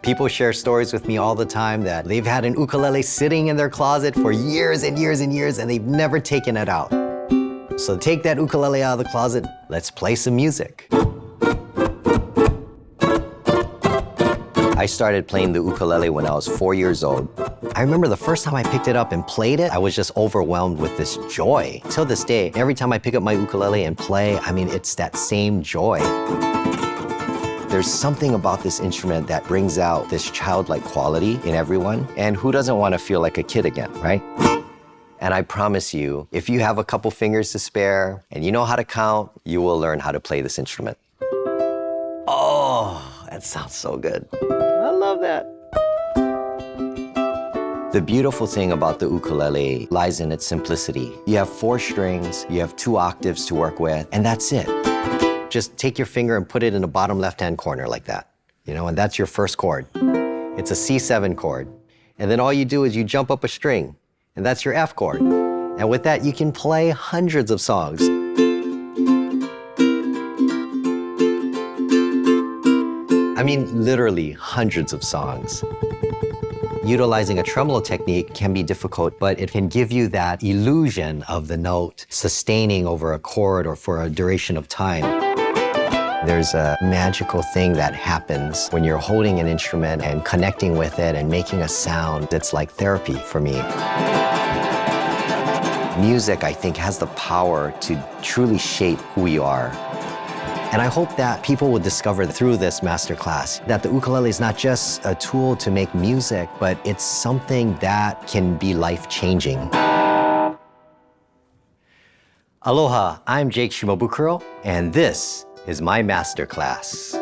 People share stories with me all the time that they've had an ukulele sitting in their closet for years and years and years and they've never taken it out. So take that ukulele out of the closet, let's play some music. I started playing the ukulele when I was 4 years old. I remember the first time I picked it up and played it, I was just overwhelmed with this joy. Till this day, every time I pick up my ukulele and play, I mean, it's that same joy. There's something about this instrument that brings out this childlike quality in everyone, and who doesn't want to feel like a kid again, right? And I promise you, if you have a couple fingers to spare and you know how to count, you will learn how to play this instrument. Oh, that sounds so good. I love that. The beautiful thing about the ukulele lies in its simplicity. You have 4 strings, you have 2 octaves to work with, and that's it. Just take your finger and put it in the bottom left-hand corner like that, you know, and that's your first chord. It's a C7 chord. And then all you do is you jump up a string, and that's your F chord. And with that, you can play hundreds of songs. I mean, literally hundreds of songs. Utilizing a tremolo technique can be difficult, but it can give you that illusion of the note sustaining over a chord or for a duration of time. There's a magical thing that happens when you're holding an instrument and connecting with it and making a sound that's like therapy for me. Music, I think, has the power to truly shape who we are. And I hope that people will discover through this masterclass that the ukulele is not just a tool to make music, but it's something that can be life-changing. Aloha, I'm Jake Shimabukuro, and this is my masterclass.